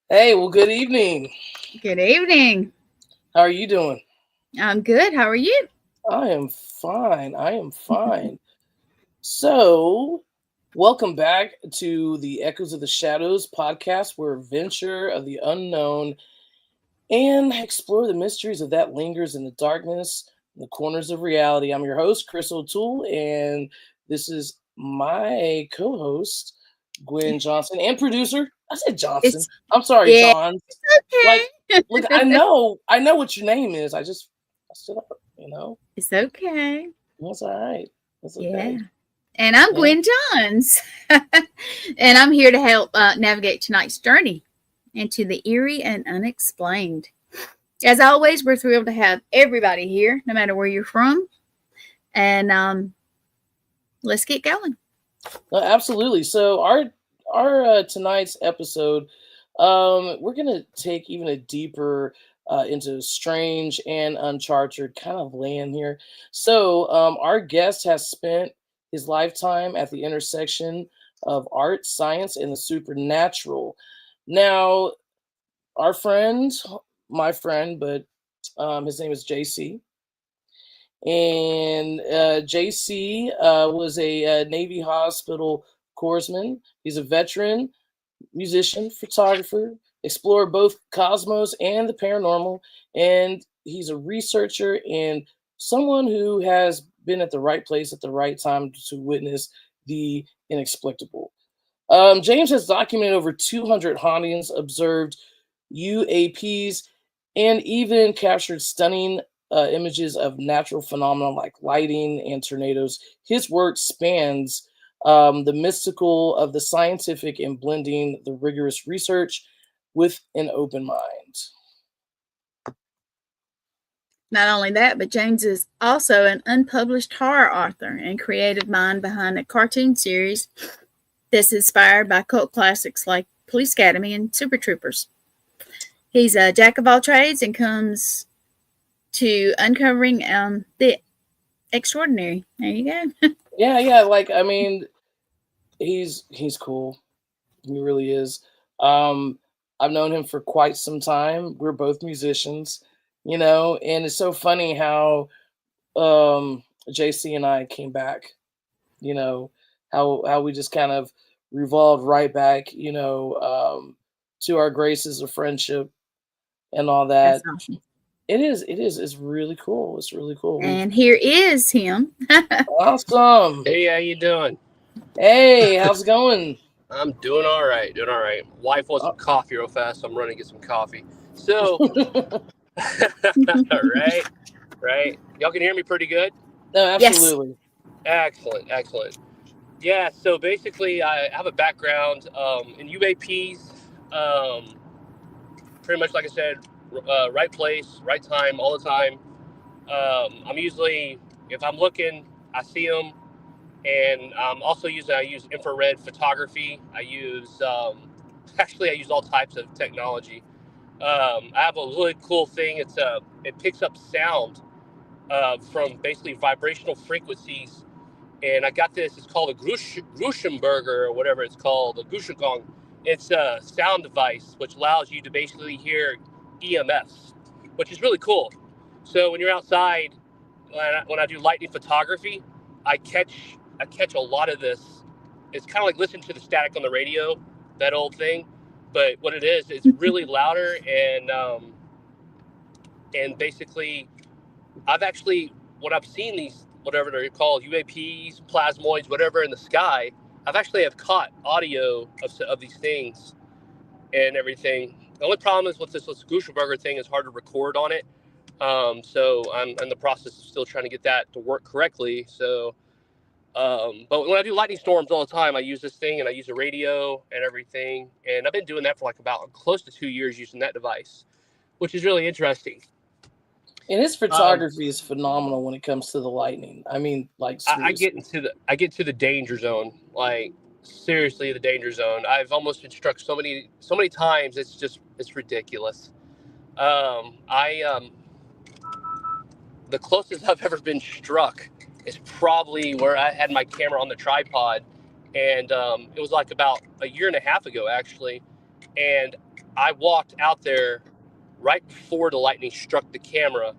Hey, well, good evening. Good evening. How are you doing? I'm good. How are you? I am fine. I am fine. So, welcome back to the Echoes of the Shadows podcast, where venture of the unknown and explore the mysteries of that lingers in the darkness, in the corners of reality. I'm your host, Chris O'Toole, and this is my co-host, Gwen Johnson, and producer. I said Johnson. It's I'm sorry, yeah, John. Like, okay. look, I know what your name is. I just messed it up. You know, It's okay. that's all right. That's Yeah. okay. And I'm Yeah. Gwen Johns. And I'm here to help navigate tonight's journey into the eerie and unexplained. As always, we're thrilled to have everybody here, no matter where you're from. And let's get going. Absolutely. So our tonight's episode, we're gonna take even a deeper into strange and uncharted kind of land here. So our guest has spent his lifetime at the intersection of art, science, and the supernatural. Now, our friend, my friend, but his name is JC. And JC was a Navy hospital corpsman. He's a veteran musician, photographer, explorer both cosmos and the paranormal, and he's a researcher and someone who has been at the right place at the right time to witness the inexplicable. James has documented over 200 hauntings, observed UAPs, and even captured stunning images of natural phenomena like lighting and tornadoes. His work spans the mystical of the scientific and blending the rigorous research with an open mind. Not only that, but James is also an unpublished horror author and creative mind behind a cartoon series that's inspired by cult classics like Police Academy and Super Troopers. He's a jack of all trades and comes to uncovering the extraordinary. There you go. Yeah, yeah. Like I mean, he's cool. He really is. Um, I've known him for quite some time. We're both musicians, and it's so funny how JC and I came back. You know, how we just kind of revolved right back. To our graces of friendship and all That's that. awesome. It's really cool. It's really cool. We've And here is him. awesome. Hey, how you doing? Hey, how's it going? I'm doing all right, doing all right. Wife wants Uh, some coffee real fast, so I'm running to get some coffee. So, right, right. Y'all can hear me pretty good. no, Yes. absolutely. Excellent, excellent. Yeah. So basically, I have a background in UAPs. Um, Pretty much, like I said, right place, right time, all the time. I'm usually, if I'm looking, I see them, and I use infrared photography. Actually, I use all types of technology. I have a really cool thing. It picks up sound from basically vibrational frequencies, and I got this. It's called a Gruschenberger or whatever it's called, a Gushigong. It's a sound device which allows you to basically hear EMFs, which is really cool. So when you're outside, when I do lightning photography, I catch a lot of this. It's kind of like listening to the static on the radio, that old thing. But what it is, it's really louder, and basically, I've actually when I've seen these whatever they're called UAPs, plasmoids, whatever in the sky, I've actually have caught audio of these things and everything. The only problem is with this Gutenberger thing is hard to record on it. So I'm in the process of still trying to get that to work correctly. But when I do lightning storms all the time, I use this thing and I use a radio and everything. And I've been doing that for like about close to 2 years using that device, which is really interesting. And his Um, photography is phenomenal when it comes to the lightning. I mean, like I get seriously. into the danger zone, like seriously the danger zone. I've almost been struck so many times. It's ridiculous. I The closest I've ever been struck is probably where I had my camera on the tripod, and it was like about a year and a half ago actually, and I walked out there right before the lightning struck the camera,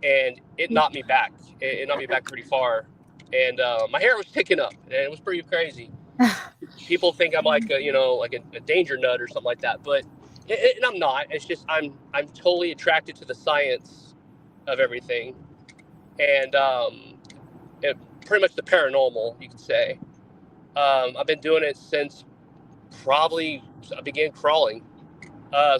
and it knocked me back. It knocked me back pretty far, and my hair was sticking up, and it was pretty crazy. People think I'm like a danger nut or something like that, but and I'm not. It's just I'm totally attracted to the science of everything, and pretty much the paranormal, you could say. I've been doing it since probably I began crawling.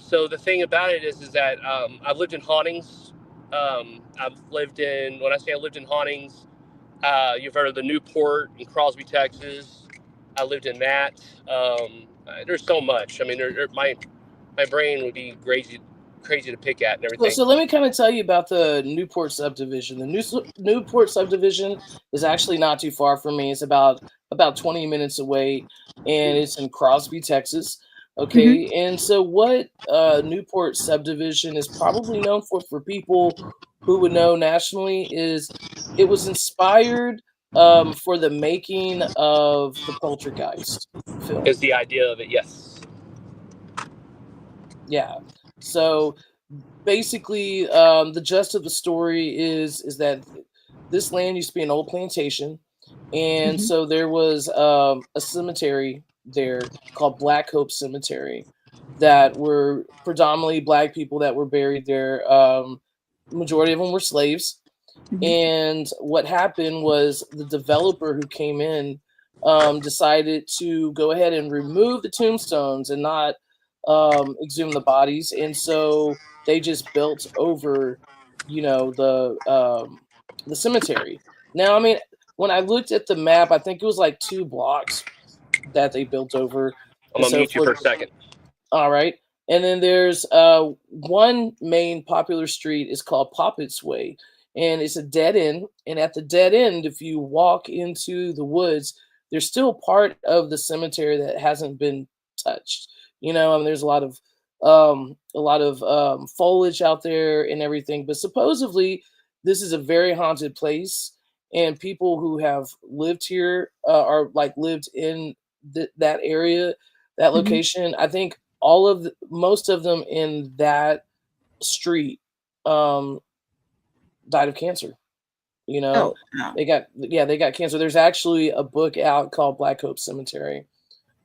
So the thing about it is that I've lived in hauntings. I've lived in, when I say I lived in hauntings, you've heard of the Newport in Crosby, Texas. I lived in that. There's so much. I mean, my brain would be crazy to pick at and everything. So let me kind of tell you about the Newport subdivision. The Newport subdivision is actually not too far from me. It's about 20 minutes away, and it's in Crosby, Texas. Okay, and so what Newport subdivision is probably known for people who would know nationally is it was inspired for the making of the Poltergeist film. Is the idea of it, yes. Yeah. So basically, the gist of the story is that this land used to be an old plantation, and so there was a cemetery there called Black Hope Cemetery that were predominantly Black people that were buried there. Majority of them were slaves. And what happened was the developer who came in decided to go ahead and remove the tombstones and not exhume the bodies, and so they just built over, the cemetery. Now, I mean, when I looked at the map, I think it was like 2 blocks that they built over. I'm gonna mute you for a second. All right, and then there's one main popular street is called Poppets Way, and it's a dead end. And at the dead end, if you walk into the woods, there's still part of the cemetery that hasn't been touched. I mean, there's a lot of foliage out there and everything, but supposedly this is a very haunted place, and people who have lived here are like lived in that area, that location. I think most of them in that street died of cancer. Oh, They got cancer. There's actually a book out called Black Hope Cemetery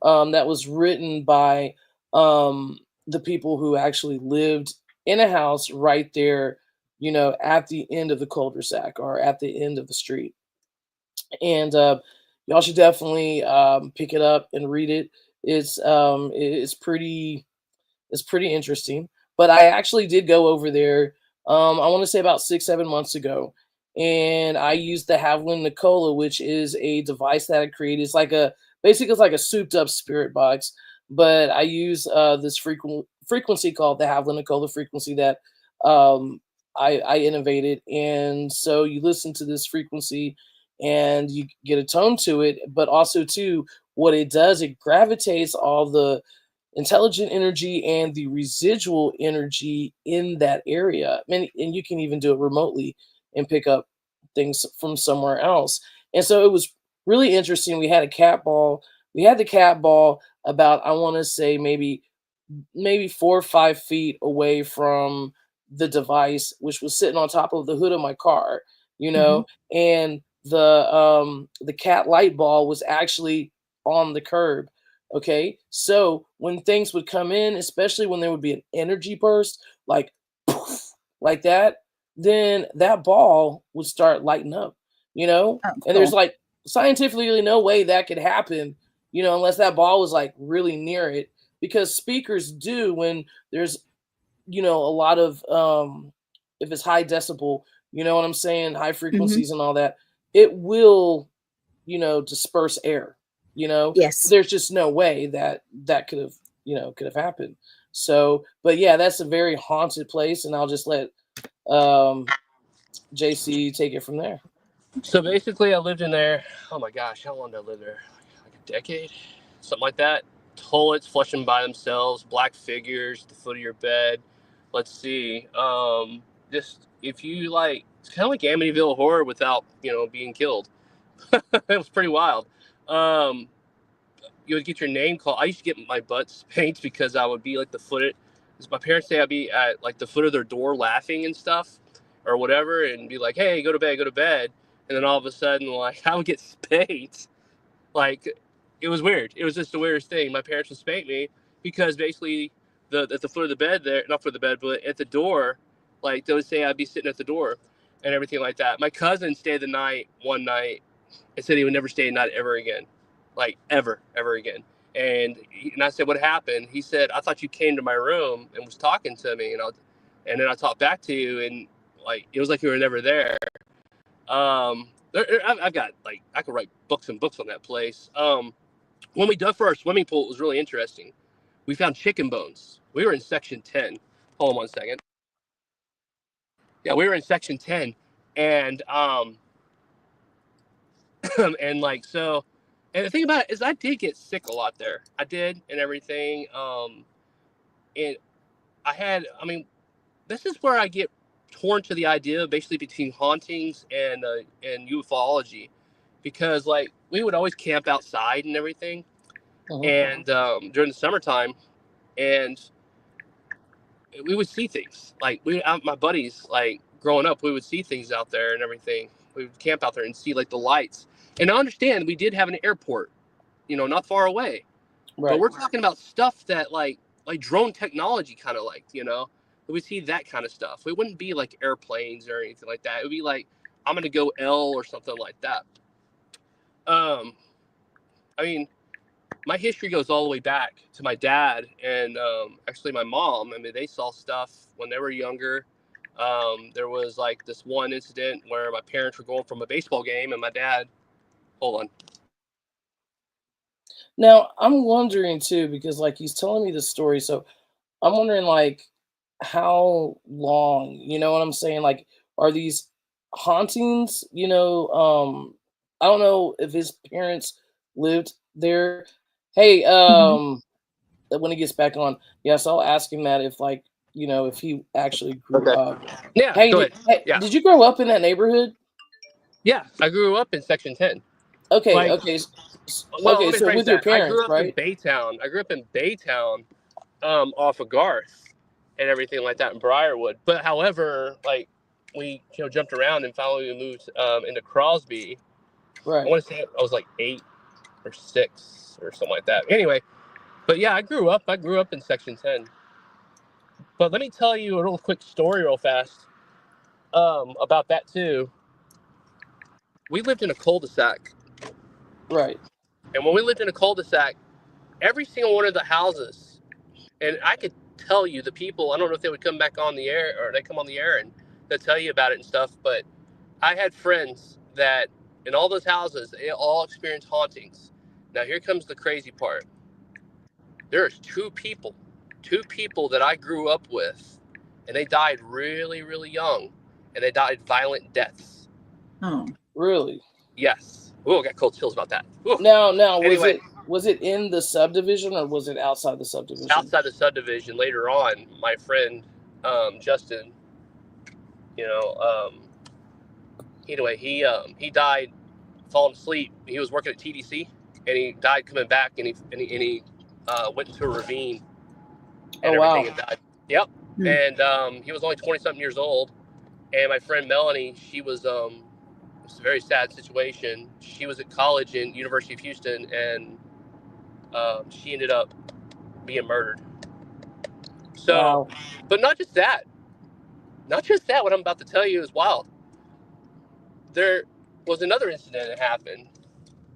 that was written by the people who actually lived in a house right there, at the end of the cul-de-sac or at the end of the street. And y'all should definitely pick it up and read it. It's pretty interesting. But I actually did go over there. I want to say about 6-7 months ago, and I used the Haviland Nicola, which is a device that I created. It's like basically it's like a souped up spirit box, but I use this frequency called the Haviland Nicola frequency that I innovated. And so you listen to this frequency and you get a tone to it, but also too, what it does, it gravitates all the intelligent energy and the residual energy in that area. And you can even do it remotely and pick up things from somewhere else. And so it was really interesting. We had the cat ball about, I want to say maybe 4 or 5 feet away from the device, which was sitting on top of the hood of my car, and the cat light ball was actually on the curb. Okay, so when things would come in, especially when there would be an energy burst, like poof, like that, then that ball would start lighting up, cool. And there's like scientifically no way that could happen, unless that ball was like really near it, because speakers do, when there's, a lot of, if it's high decibel, you know what I'm saying, high frequencies and all that, it will, disperse air. Yes. There's just no way that could have happened. So, but yeah, that's a very haunted place, and I'll just let JC take it from there. So basically, I lived in there. Oh my gosh, how long did I live there? Like a decade, something like that. Toilets flushing by themselves, black figures at the foot of your bed. Let's see. Just if you like, it's kind of like Amityville Horror without being killed. It was pretty wild. You would get your name called. I used to get my butt spanked because I would be like the is my parents say I'd be at like the foot of their door laughing and stuff or whatever, and be like, "Hey, go to bed, go to bed," and then all of a sudden, like, I would get spanked. Like, it was weird. It was just the weirdest thing. My parents would spank me because basically at the foot of the bed there, not for the bed, but at the door, like they would say I'd be sitting at the door and everything like that. My cousin stayed the night one night and said he would never stay a night ever again, like ever again. And I said, "What happened?" He said, "I thought you came to my room and was talking to me, and then I talked back to you, and like it was like you were never there." I've got like I could write books and books on that place. When we dug for our swimming pool, it was really interesting. We found chicken bones. We were in section 10. Hold on one second. Yeah, we were in section 10, and and like so, and the thing about it is I did get sick a lot there. I did and everything. And I mean, this is where I get torn to the idea basically between hauntings and ufology, because like we would always camp outside and everything, and during the summertime, and we would see things like my buddies, like growing up, we would see things out there and everything. We would camp out there and see like the lights. And I understand we did have an airport, not far away, Right. but we're talking about stuff that like drone technology, kind of like, we see that kind of stuff. It wouldn't be like airplanes or anything like that. It would be like, I'm going to go L or something like that. I mean, my history goes all the way back to my dad and actually my mom. I mean, they saw stuff when they were younger. There was like this one incident where my parents were going from a baseball game and my dad, hold on. Now, I'm wondering too, because like he's telling me the story, so I'm wondering like how long, you know what I'm saying? Like, are these hauntings, I don't know if his parents lived there. Hey, when he gets back on, yes, I'll ask him that if like, if he actually grew up. Yeah, Hey, go ahead. Yeah. did you grow up in that neighborhood? Yeah, I grew up in section 10. Okay, Like, okay. Well, Okay, let me so phrase with your that. I parents, grew up right? in Baytown. Off of Garth and everything like that in Briarwood. But however, like we jumped around and finally we moved into Crosby. I Right. want to say I was like 8 or 6 or something like that. Anyway, but yeah, I grew up in section 10. But let me tell you a little quick story real fast about that too. We lived in a cul-de-sac. Right. And when we lived in a cul-de-sac, every single one of the houses, and I could tell you the people, I don't know if they would come back on the air or they come on the air and they'll tell you about it and stuff, but I had friends that in all those houses, they all experienced hauntings. Now here comes the crazy part. There's two people that I grew up with, and they died really, really young, and they died violent deaths. Oh, Really? Yes. Oh, I got cold chills about that. Ooh. Now, Anyway, was it in the subdivision or was it outside the subdivision? outside the subdivision later on, my friend Justin, anyway, he died falling asleep. He was working at TDC, and he died coming back, and he went into a ravine and everything and died. Yep. And he was only 20-something years old. And my friend Melanie, she was it's a very sad situation. She was at college in University of Houston, and she ended up being murdered. So, Wow. but not just that. What I'm about to tell you is wild. There was another incident that happened,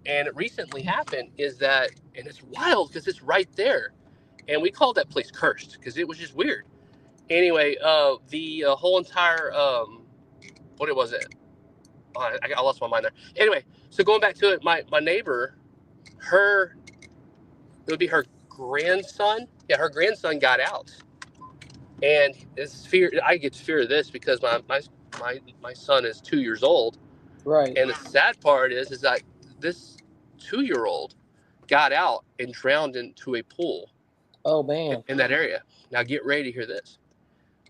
and it recently happened, is that, and it's wild because it's right there. And we called that place cursed because it was just weird. Anyway, the whole entire, what was it? I lost my mind there. Anyway, so going back to it, my neighbor, it would be her grandson. Yeah, her grandson got out. And it's fear. I get fear of this because my son is 2 years old. Right. And the sad part is that this 2-year-old got out and drowned into a pool. Oh man. In that area. Now get ready to hear this.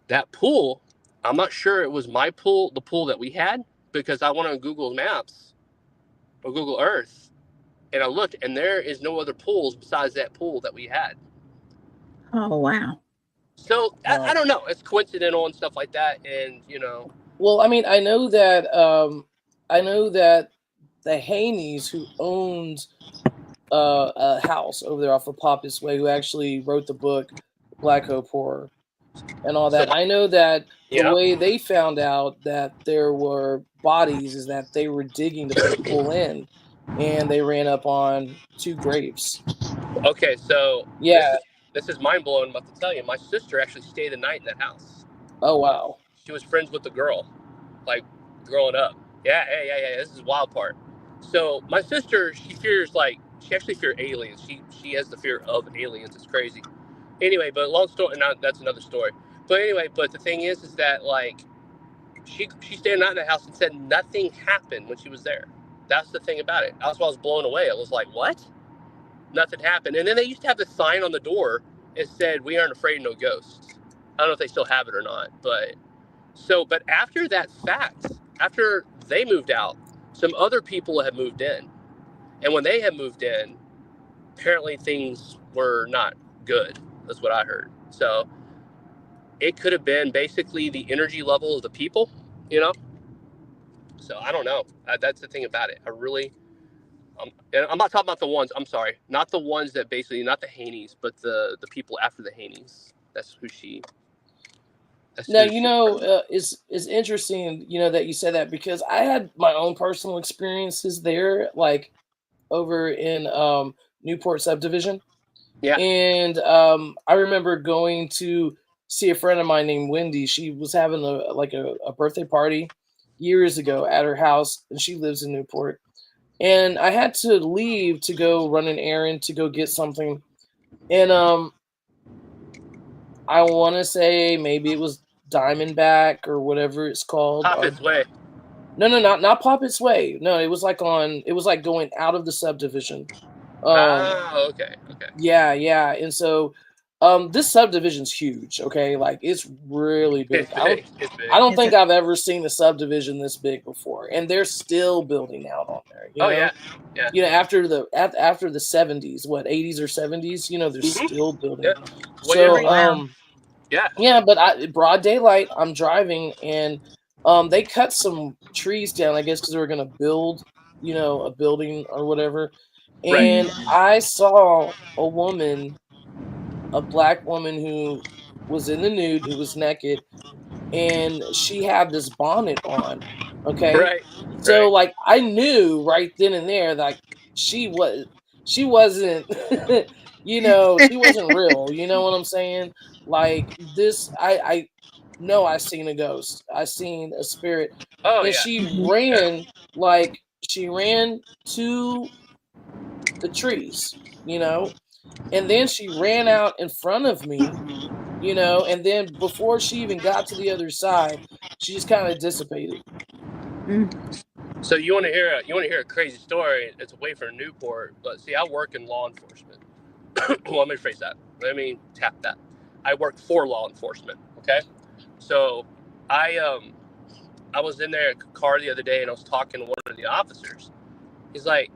That pool, I'm not sure it was my pool, the pool that we had, because I went on Google Maps or Google Earth, and I looked, and there is no other pools besides that pool that we had. oh wow. So I don't know. It's coincidental and stuff like that, and Well, I mean, I know that the Haney's, who owns a house over there off of Papas Way, who actually wrote the book Black Hope Horror and all that. So, I know that the yeah. way they found out that there were bodies is that they were digging to put a pool in, and they ran up on 2 graves. Okay, so Yeah. this is mind blowing. I'm about to tell you, my sister actually stayed the night in that house. Oh wow. She was friends with the girl, like growing up. Yeah. This is the wild part. So my sister, she actually fears aliens. She has the fear of aliens. It's crazy. Anyway, but long story. Now that's another story. But anyway, but the thing is that like she stayed the night in the house and said nothing happened when she was there. That's the thing about it. That's why I was blown away. I was like, what? Nothing happened. And then they used to have the sign on the door. It said, "We aren't afraid of no ghosts." I don't know if they still have it or not, but after that fact, after they moved out, some other people had moved in. And when they had moved in, apparently things were not good. That's what I heard. So it could have been basically the energy level of the people, So I don't know. That's the thing about it. And I'm not talking about the ones, I'm sorry, not the ones that basically, not the Haney's, but the people after the Haney's. That's who she. Now, it's interesting, that you said that, because I had my own personal experiences there, like over in Newport subdivision. Yeah. And I remember going to see a friend of mine named Wendy. She was having a birthday party years ago at her house, and she lives in Newport. And I had to leave to go run an errand to go get something. And I want to say maybe it was Diamondback or whatever it's called. Papas Way. No, not Papas Way. No, it was like going out of the subdivision. Okay. Yeah. And so this subdivision's huge, okay? Like, it's really big. It's big. I don't think I've ever seen a subdivision this big before, and they're still building out on there. Yeah. After the 70s, what, 80s or 70s, they're still building. Yeah. So yeah, but broad daylight, I'm driving, and they cut some trees down, I guess, because they were going to build, a building or whatever. And I saw a woman, a black woman who was in the nude, who was naked, and she had this bonnet on. Okay. Right. So like, I knew right then and there that she wasn't, she wasn't real. You know what I'm saying? Like this, I know I seen a ghost. I seen a spirit. Oh, and yeah. she ran to the trees, and then she ran out in front of me, and then before she even got to the other side, she just kind of dissipated. So you want to hear a crazy story? It's away from Newport, but see, I work in law enforcement. Well, let me rephrase that. Let me tap that. I work for law enforcement. Okay, so I was in their car the other day, and I was talking to one of the officers. He's like,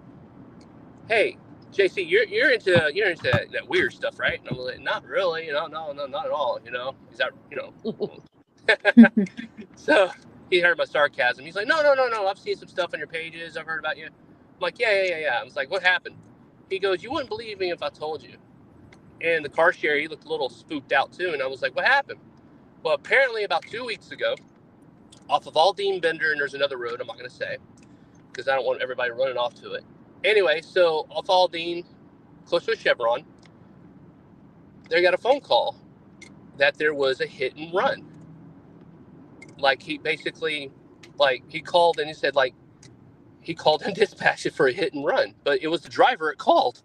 "Hey, JC, you're into that weird stuff, right?" And I'm like, "Not really, no, not at all, Is that, So he heard my sarcasm. He's like, no, I've seen some stuff on your pages. I've heard about you. I'm like, yeah. I was like, what happened? He goes, you wouldn't believe me if I told you. And the car share, he looked a little spooked out too. And I was like, what happened? Well, apparently about 2 weeks ago, off of Aldine Bender, and there's another road I'm not going to say, because I don't want everybody running off to it. Anyway, so off Aldine, close to a Chevron, they got a phone call that there was a hit and run. Like, he basically, he called and he said, he called and dispatched it for a hit and run, but it was the driver that called.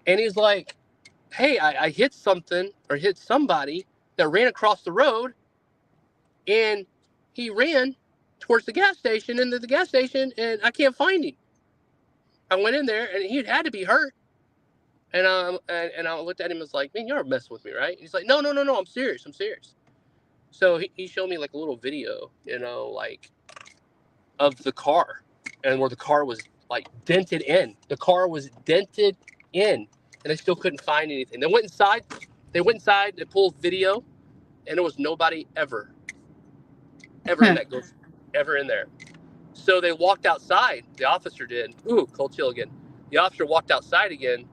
And he's like, hey, I hit something or hit somebody that ran across the road, and he ran towards the gas station, into the gas station, and I can't find him. I went in there, and he had to be hurt. And I looked at him and was like, man, you're messing with me, right? And he's like, no, I'm serious. So he showed me a little video, of the car, and where the car was dented in. The car was dented in, and they still couldn't find anything. They went inside, They went inside, they pulled video, and there was nobody ever in that ghost, ever in there. So they walked outside. The officer did. Ooh, cold chill again. The officer walked outside again.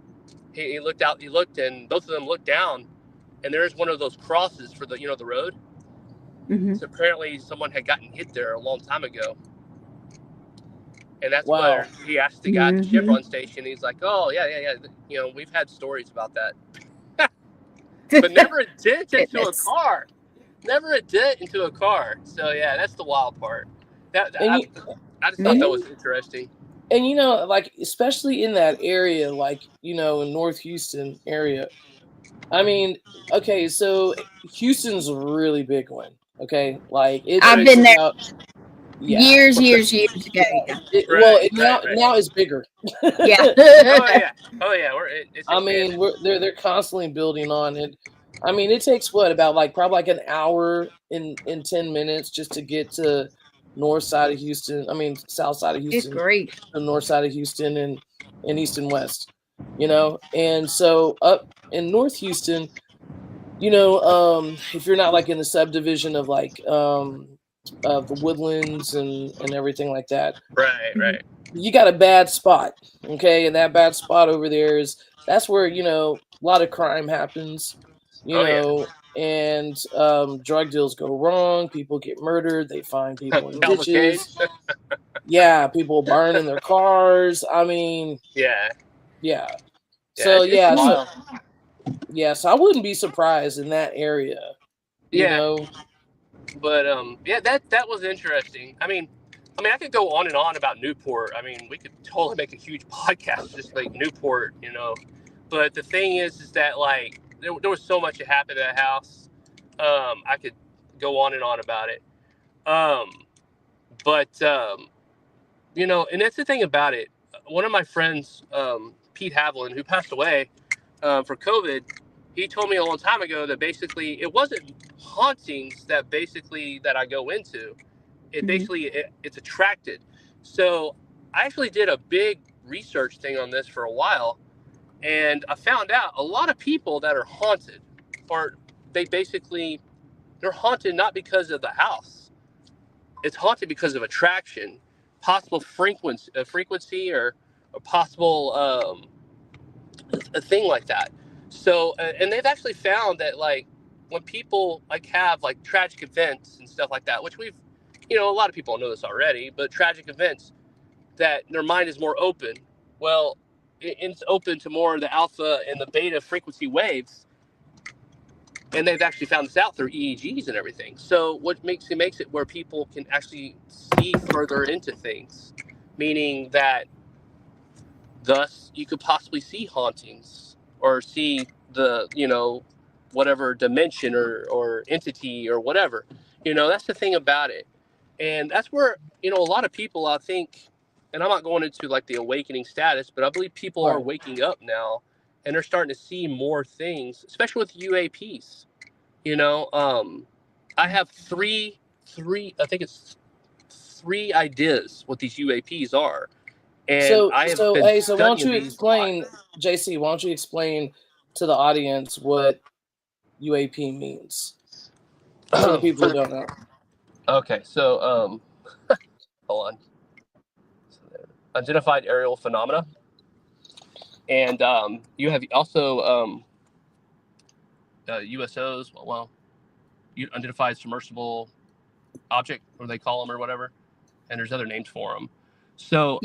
He looked out. He looked, and both of them looked down, and there's one of those crosses for the the road. Mm-hmm. So apparently someone had gotten hit there a long time ago. And that's Wow. where he asked the guy at the Mhm. Chevron station. He's like, "Oh yeah. We've had stories about that, but never a dent into a Goodness. car. Never a dent into a car." So yeah, that's the wild part. I just thought that was interesting. And like especially in that area, like in North Houston area. I mean, okay, so Houston's a really big one. Okay, like I've been there yeah. years ago. Now it's bigger. Yeah. Oh yeah. It's I mean, they're constantly building on it. I mean, it takes about probably like an hour in 10 minutes just to get to north side of Houston. I mean, south side of It's Houston, great. the north side of Houston, and east and west. And so up in North Houston, if you're not like in the subdivision of like the Woodlands and everything like that, right. you got a bad spot, okay? And that bad spot over there that's where a lot of crime happens, and drug deals go wrong, people get murdered, they find people in ditches. Yeah, people burning their cars. I mean, yeah. So It's so I wouldn't be surprised in that area. But that was interesting. I mean, I could go on and on about Newport. I mean, we could totally make a huge podcast just like Newport, But the thing is that like there was so much that happened at that house. I could go on and on about it. And that's the thing about it. One of my friends, Pete Haviland, who passed away for COVID, he told me a long time ago that basically it wasn't hauntings that I go into. It basically it's attracted. So I actually did a big research thing on this for a while, and I found out a lot of people that are haunted, or they're haunted not because of the house. It's haunted because of attraction, possible frequency or a possible a thing like that. So, and they've actually found that like when people like have like tragic events and stuff like that, which we've, a lot of people know this already, but tragic events, that their mind is more open. Well, it's open to more of the alpha and the beta frequency waves. And they've actually found this out through EEGs and everything. So what makes it where people can actually see further into things, meaning that thus you could possibly see hauntings or see the, whatever dimension or entity or whatever. That's the thing about it. And that's where, a lot of people, I think, and I'm not going into like the awakening status, but I believe people are waking up now and they're starting to see more things, especially with UAPs. I have three, I think it's 3 ideas what these UAPs are. And so why don't you explain, JC, why don't you explain to the audience what UAP means? For the people who don't know. Okay, so hold on. Identified aerial phenomena. And you have also USOs, unidentified submersible object, or they call them or whatever. And there's other names for them. So,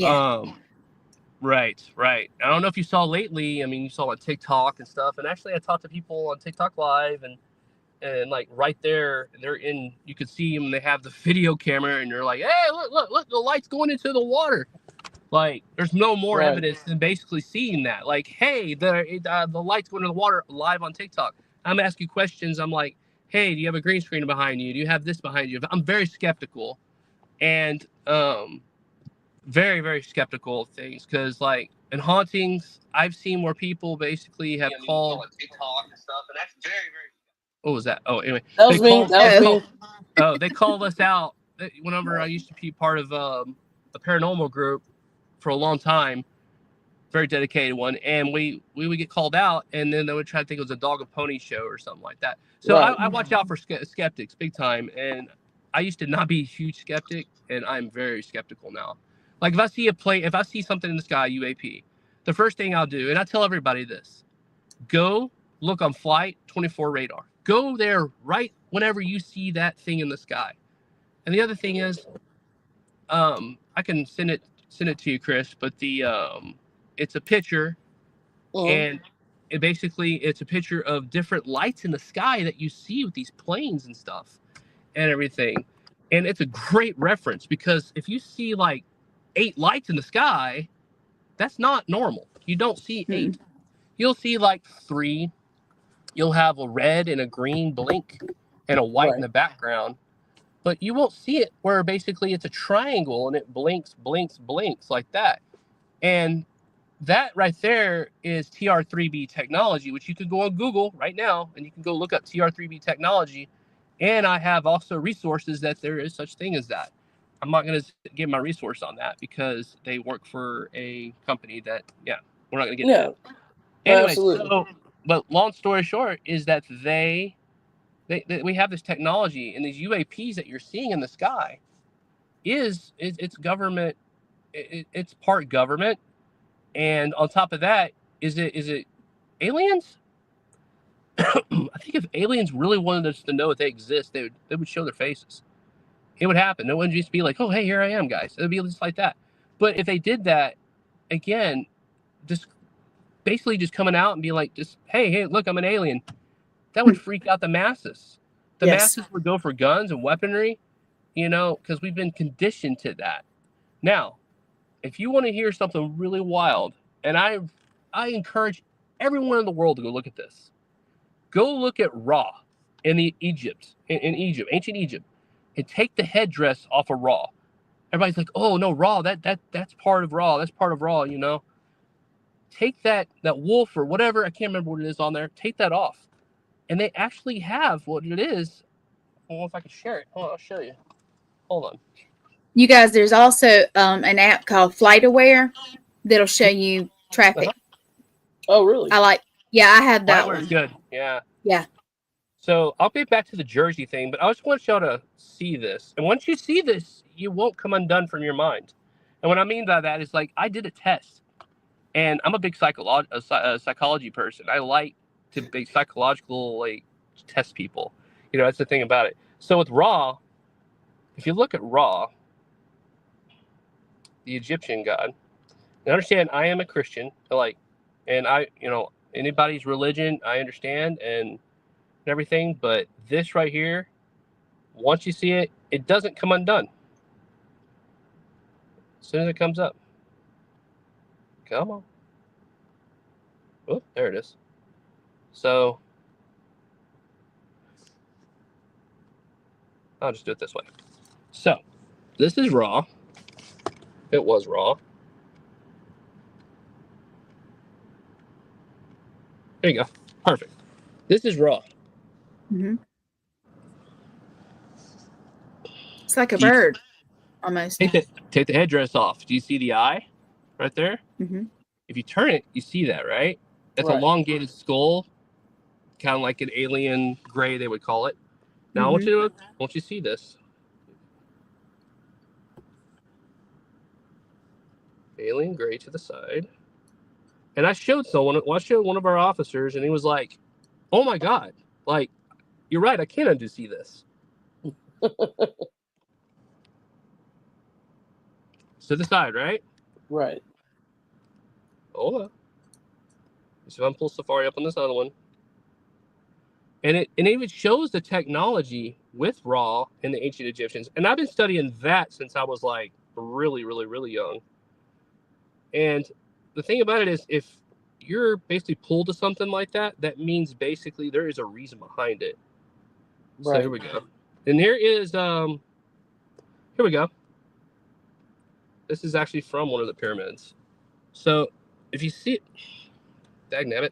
right. I don't know if you saw lately, you saw on TikTok and stuff. And actually I talked to people on TikTok Live and like right there, you could see them, they have the video camera and they're like, hey, look, the light's going into the water. Like, there's no more evidence than basically seeing that. Like, hey, the light's going to the water live on TikTok. I'm asking questions. I'm like, hey, do you have a green screen behind you? Do you have this behind you? I'm very skeptical. And very, very skeptical of things. Because, like, in hauntings, I've seen where people basically have called TikTok and stuff. And that's very, very... What was that? Oh, anyway. That was me. Oh, they called us out whenever I used to be part of a paranormal group for a long time. very dedicated one, and we would get called out, and then they would try to think it was a dog and pony show or something like that. So Right. I watch out for skeptics big time, and I used to not be a huge skeptic, and I'm very skeptical now. Like if I see something in the sky, UAP, the first thing I'll do, and I tell everybody this, go look on Flight 24 radar. Go there right whenever you see that thing in the sky. And the other thing is, I can send it to you, Chris, but it's a picture, and it's a picture of different lights in the sky that you see with these planes and stuff and everything. And it's a great reference, because if you see like 8 lights in the sky, that's not normal. You don't see 8. You'll see like 3. You'll have a red and a green blink and a white in the background, but you won't see it where basically it's a triangle and it blinks like that. And that right there is TR3B technology, which you could go on Google right now and you can go look up TR3B technology. And I have also resources that there is such thing as that. I'm not going to give my resource on that because they work for a company that, we're not going to get into it. Anyway, absolutely. But long story short is that we have this technology, and these UAPs that you're seeing in the sky it's government. It's part government, and on top of that, is it aliens? I think if aliens really wanted us to know that they exist, they would show their faces. It would happen. No one just be like, "Oh, hey, here I am, guys." It would be just like that. But if they did that, again, just basically just coming out and be like, just hey, look, I'm an alien. That would freak out the masses. The masses would go for guns and weaponry, because we've been conditioned to that. Now, if you want to hear something really wild, and I encourage everyone in the world to go look at this. Go look at Ra in Egypt, ancient Egypt, and take the headdress off of Ra. Everybody's like, "Oh no, Ra, that's part of Ra. That's part of Ra." Take that wolf or whatever, I can't remember what it is on there. Take that off, and they actually have what it is. I don't know if I can share it. Hold on, I'll show you. Hold on. You guys, there's also an app called Flight Aware that'll show you traffic. Oh, really? I have that one. Good. Yeah. Yeah. So I'll get back to the Jersey thing, but I just want y'all to see this. And once you see this, you won't come undone from your mind. And what I mean by that is, like, I did a test, and I'm a big psychology person. I like to be psychological, test people. That's the thing about it. So with Ra, if you look at Ra, the Egyptian god, and understand I am a Christian, and I, anybody's religion, I understand and everything, but this right here, once you see it, it doesn't come undone. As soon as it comes up. Come on. Oh, there it is. So I'll just do it this way. So this is Ra. It was Ra. There you go. Perfect. This is Ra. Mm-hmm. It's like a bird, almost. Take the headdress off. Do you see the eye right there? Mm-hmm. If you turn it, you see that, right? That's an elongated skull, kind of like an alien gray, they would call it. Now, I want you to see this. Alien gray to the side. And I showed one of our officers, and he was like, "Oh my God, you're right, I can't unsee this." To the side, right? Right. Hold on. So I'm pull Safari up on this other one. And it even shows the technology with Ra and the ancient Egyptians. And I've been studying that since I was really, really, really young. And the thing about it is, if you're basically pulled to something like that, that means basically there is a reason behind it. Right. So here we go. And here is, here we go. This is actually from one of the pyramids. So if you see it, dagnabbit.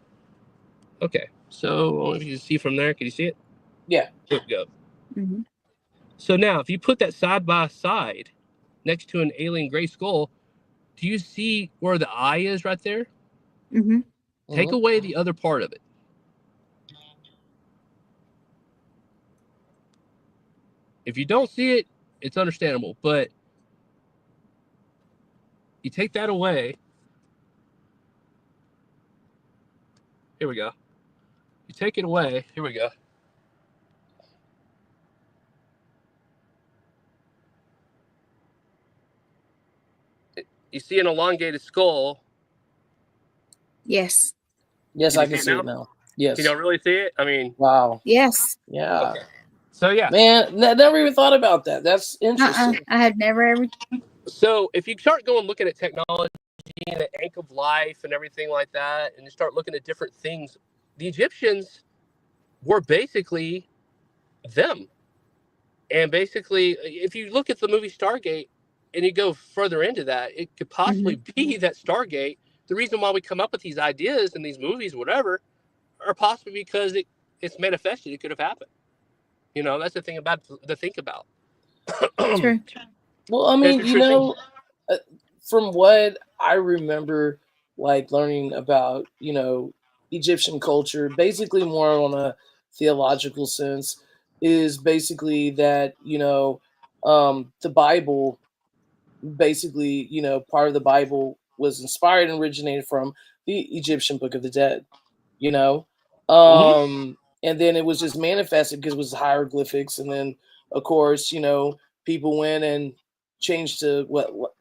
Okay. So I don't know if you can see from there. Can you see it? Yeah. Here we go. Mm-hmm. So now if you put that side by side next to an alien gray skull, Do you see where the eye is right there? Mm-hmm. Take away the other part of it. If you don't see it, it's understandable. But you take that away. Here we go. You take it away. Here we go. You see an elongated skull. Yes. Yes, Can you I can see see it it now? now. Yes. Can y'all really see it? I mean, Wow. Yes. Yeah. okay. So yeah. Man, never even thought about that. That's interesting. I have never ever. So if you start going looking at technology and the ink of life and everything like that, and you start looking at different things, the Egyptians were basically them. And basically, if you look at the movie Stargate and you go further into that, it could possibly be that Stargate. The reason why we come up with these ideas and these movies, whatever, are possibly because it's manifested. It could have happened. You know, that's the thing about to think about. True. Well, I It's mean, a true thing. from what I remember, like learning about, Egyptian culture, basically more on a theological sense, is basically that, the Bible, basically, part of the Bible was inspired and originated from the Egyptian Book of the Dead, you know? And then it was just manifested because it was hieroglyphics. And then, of course, people went and changed to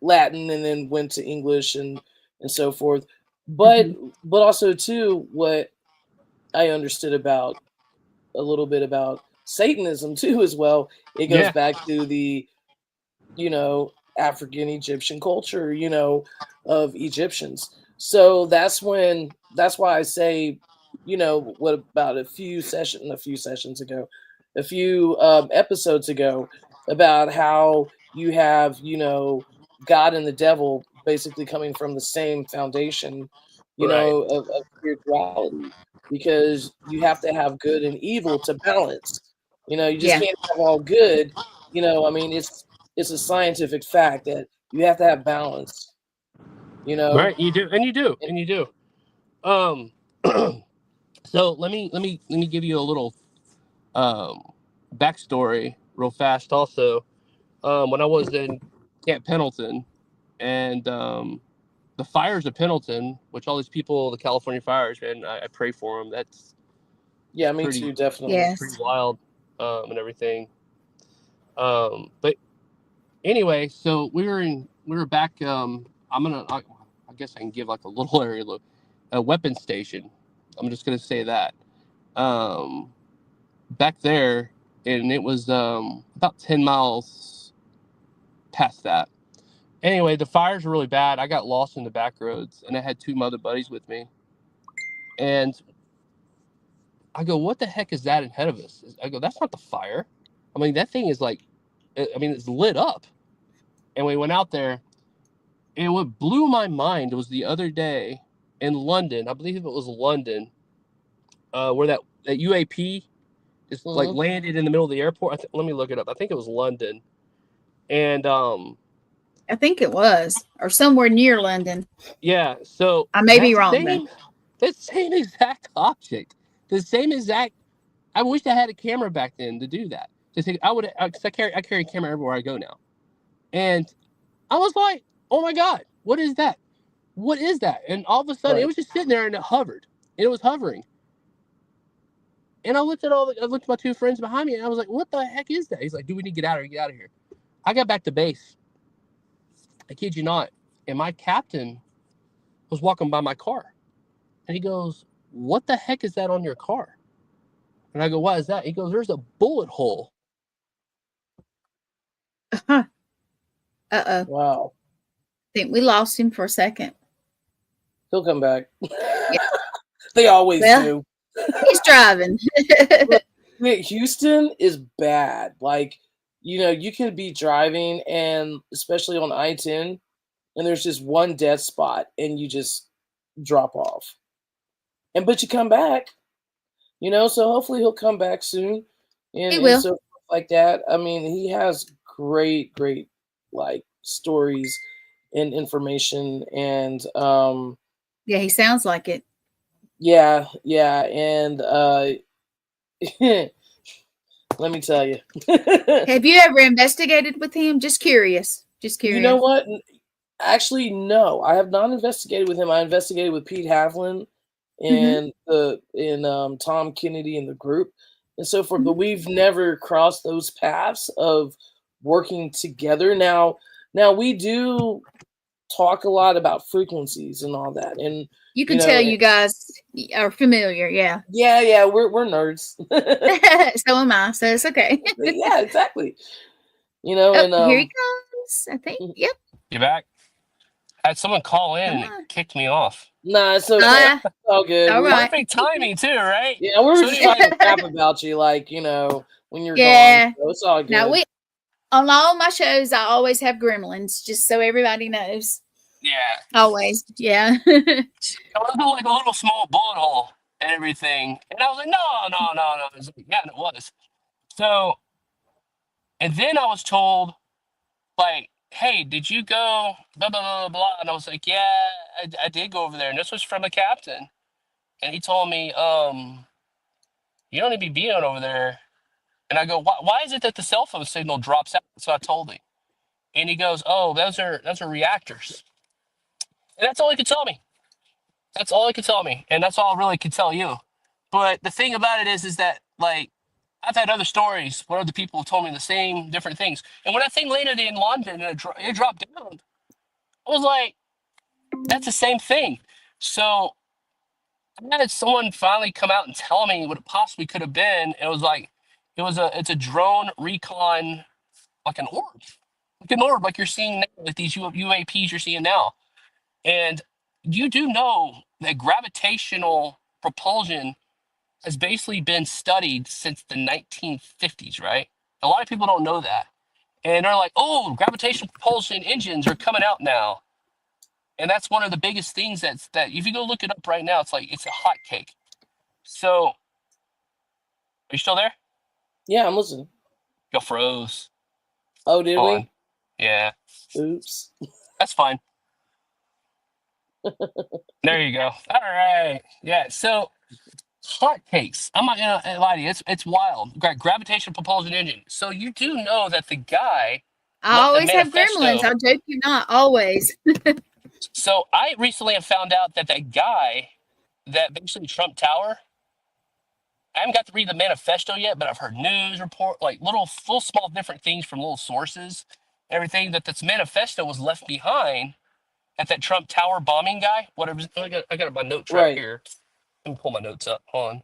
Latin, and then went to English and so forth. But also too, what I understood about a little bit about Satanism too as well, it goes Yeah. back to the African Egyptian culture, of Egyptians. So that's why I say, what about a few sessions ago, a few episodes ago, about how you have, God and the devil basically coming from the same foundation, Right. of spirituality, because you have to have good and evil to balance. You just Yeah. can't have all good. I mean, it's a scientific fact that you have to have balance. Right. You do, and you do, And- and you do. Um. So let me give you a little backstory real fast. Also, when I was in Camp Pendleton, and the fires of Pendleton, which all these people, the California fires, man, I pray for them. That's yeah, me pretty too, definitely. Yes. pretty wild, and everything. But anyway, so we were back. I guess I can give like a little area look, a weapons station. I'm just gonna say that. Back there, and it was about 10 miles past that. Anyway, the fires were really bad. I got lost in the back roads, and I had two other buddies with me. And I go, "What the heck is that ahead of us?" I go, "That's not the fire. I mean, that thing is like, I mean, it's lit up." And we went out there, and what blew my mind was the other day in London. I believe it was London, where that UAP just like Mhm. landed in the middle of the airport. Let me look it up. I think it was London, and I think it was, or somewhere near London. yeah. So I may be wrong though. that same exact object, the same exact. I wish I had a camera back then to do that. To take, I would, because I carry a camera everywhere I go now, and I was like, oh my god, what is that? What is that? And all of a sudden, it Right. was just sitting there and it hovered, and it was hovering. And I looked at my two friends behind me, and I was like, what the heck is that? He's like, dude, we need to get out of here, get out of here. I got back to base. I kid you not. And my captain was walking by my car, and he goes, what the heck is that on your car? And I go, what is that? He goes, there's a bullet hole. Uh-oh. Wow. Think we lost him for a second. He'll come back. They always do. He's driving. Houston is bad. Like, you can be driving, and especially on I-10, and there's just one dead spot, and you just drop off. But you come back, so hopefully he'll come back soon. And, He will. and so like that. I mean, he has great, like stories and information. And Yeah, he sounds like it. yeah, and let me tell you. Have you ever investigated with him? Just curious. Just You know curious. what? Actually, no. I have not investigated with him. I investigated with Pete Havlin Mm-hmm. and Tom Kennedy in the group and so forth, Mm-hmm. but we've never crossed those paths of working together. Now we do talk a lot about frequencies and all that, and You you can tell know, you guys are familiar. Yeah. yeah, we're nerds. So am I. So it's okay. Yeah, exactly. You know, Oh, and here he comes. I think. Yep. You back? I had someone call in and it Ah, kicked me off. nah, it's okay. It's all good. all right. Perfect timing too, right? Yeah, we were So just anyway, talking crap about you, like, when you're gone. Yeah. So it's all Now good. on all my shows, I always have gremlins, just so everybody knows. yeah, Always. Yeah. it was like a little small bullet hole and everything, and I was like, no. It was like, yeah, and it was. So, and then I was told, like, hey, did you go blah blah blah blah blah? And I was like, yeah, I did go over there, and this was from a captain, and he told me, you don't need to be being over there. And I go, why is it that the cell phone signal drops out? So I told him. And he goes, oh, those are reactors. And that's all he could tell me. That's all he could tell me. And that's all I really could tell you. But the thing about it is that, like, I've had other stories where other people have told me the same different things. And when that thing landed in London and it dropped down, I was like, that's the same thing. So I had someone finally come out and tell me what it possibly could have been. It was like, it's a drone recon, like an orb, like an orb, like you're seeing now, like these UAPs you're seeing now. And you do know that gravitational propulsion has basically been studied since the 1950s, right? A lot of people don't know that. And they're like, oh, gravitational propulsion engines are coming out now. And that's one of the biggest things that if you go look it up right now, it's like it's a hot cake. So, are you still there? Yeah, I'm listening. Go froze. Oh, did Hold on. we? Yeah, Oops. that's fine. There you go. All right. Yeah. So hotcakes. I'm not gonna lie to you. It's wild. Gravitational propulsion engine. So you do know that the guy I left the always have gremlins. manifesto. I'll joke you not. Always. So I recently have found out that that guy that basically Trump Tower. I haven't got to read the manifesto yet, but I've heard news report, like little small different things from little sources, everything that this manifesto was left behind at that Trump Tower bombing guy. Whatever. I got my notes right Right. here. Let me pull my notes up. Hold on.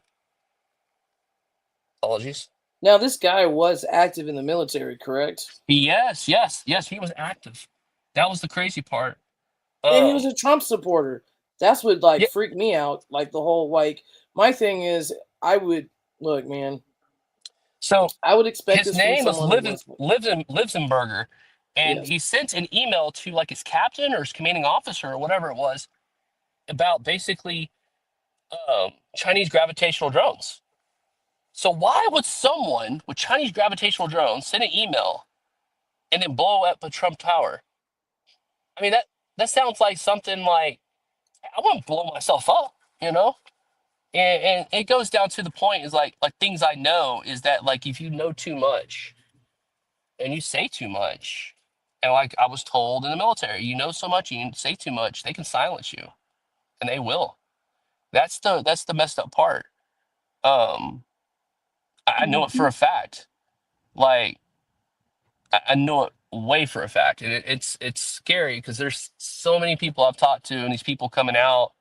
Apologies. Now, this guy was active in the military, correct? Yes, he was active. That was the crazy part. And he was Um, a Trump supporter. That's what like yeah. freaked me out. Like the whole like my thing is I would look, man, So I would expect his this from name was someone who was Livenberger, and yeah. he sent an email to like his captain or his commanding officer or whatever it was about basically Chinese gravitational drones. So why would someone with Chinese gravitational drones send an email and then blow up a Trump Tower? I mean that sounds like something like I wouldn't blow myself up, you know? And it goes down to the point is like things I know is that like if you know too much and you say too much, and like I was told in the military, you know so much, you say too much, they can silence you, and they will. That's the messed up part. Um, I know it for Mhm. a fact. Like I know it way for a fact, and it's scary because there's so many people I've talked to, and these people coming out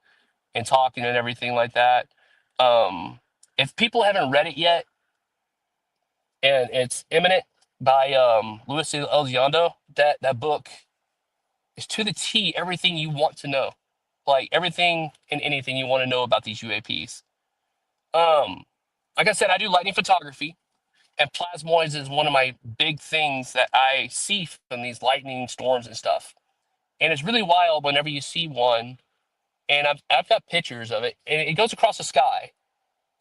and talking and everything like that. Um, if people haven't read it yet, and it's Imminent by Luis Elizondo, that book is to the T everything you want to know, like everything and anything you want to know about these UAPs. Um, like I said, I do lightning photography, and plasmoids is one of my big things that I see from these lightning storms and stuff. And it's really wild whenever you see one, and I've got pictures of it, and it goes across the sky.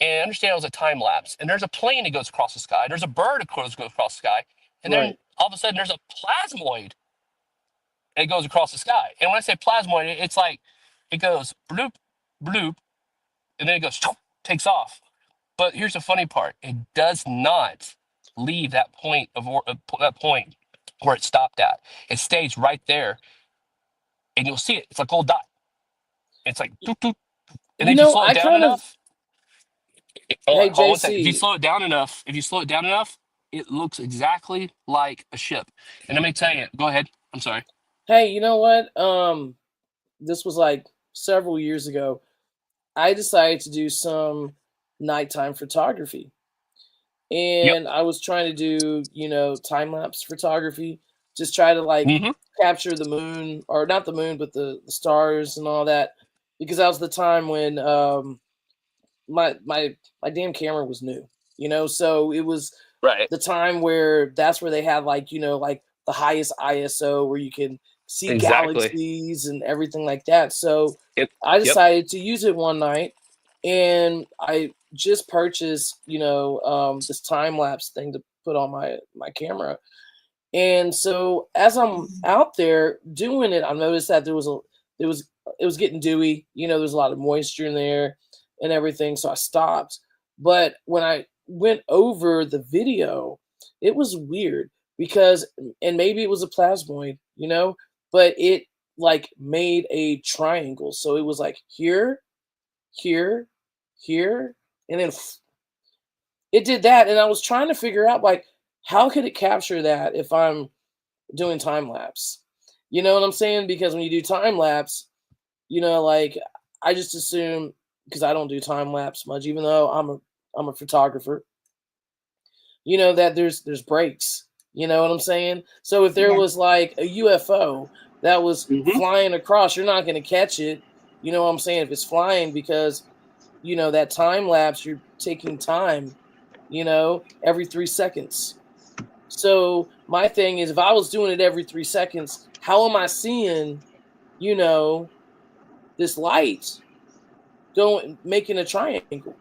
And I understand it was a time lapse, and there's a plane that goes across the sky, there's a bird that goes across the sky, and then Right. all of a sudden there's a plasmoid and it goes across the sky. And when I say plasmoid, it's like it goes bloop, bloop, and then it goes takes off. But here's the funny part: it does not leave that point that point where it stopped at. It stays right there, and you'll see it. It's like a gold dot. It's like doot, doot. And You if you know, slow it I down kind of, enough, hey, hold on one second. If you JC, slow it down enough, it looks exactly like a ship. And let me tell you, go ahead. I'm sorry. hey, you know what? This was like several years ago. I decided to do some nighttime photography. Yep. And I was trying to do, time lapse photography, just try to like Mm-hmm. capture the moon, or not the moon, but the stars and all that, because that was the time when my damn camera was new, so it was Right. the time where that's where they had like like the highest ISO where you can see Exactly. galaxies and everything like that. So Yep. I decided to use it one night, and I just purchased this time lapse thing to put on my camera. And so as I'm out there doing it, I noticed that it was getting dewy. There's a lot of moisture in there and everything. So I stopped. But when I went over the video, it was weird because, and maybe it was a plasmoid, but it like made a triangle. So it was like here, here, here, and then it did that. And I was trying to figure out like, how could it capture that if I'm doing time lapse? You know what I'm saying? Because when you do time lapse, like I just assume, because I don't do time lapse much, even though I'm a photographer, that there's breaks. You know what I'm saying? So if there Yeah. was like a UFO that was Mhm. flying across, you're not going to catch it. You know what I'm saying? If it's flying, because that time lapse, you're taking time, every 3 seconds. So my thing is, if I was doing it every 3 seconds, how am I seeing, this light going making a triangle?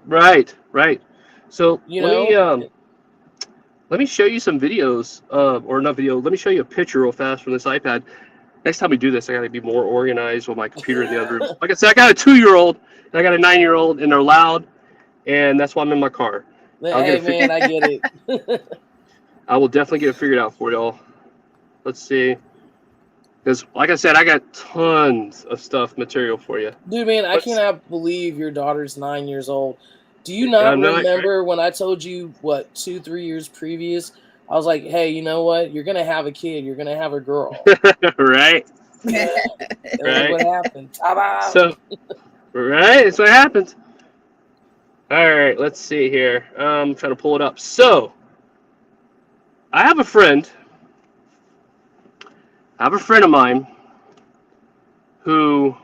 Right. Right. So You let know, me show you some videos, or not video. Let me show you a picture real fast from this iPad. Next time we do this, I got to be more organized with my computer in the other room. Like I said, I got a 2-year-old and I got a 9-year-old, and they're loud, and that's why I'm in my car. I'll hey get it. man, I get it. I will definitely get it figured out for y'all. Let's see. Because, like I said, I got tons of material for you. Dude, man, I Let's- cannot believe your daughter's 9 years old. Do you Yeah, not no, remember when I told you, what, 2-3 years previous? I was like, hey, you know what? You're gonna have a kid. You're gonna have a girl. right? And look Right. what happened. Ta-da! So, right? That's what happened. All right, let's see here. I'm trying to pull it up. So, I have a friend. Of mine who,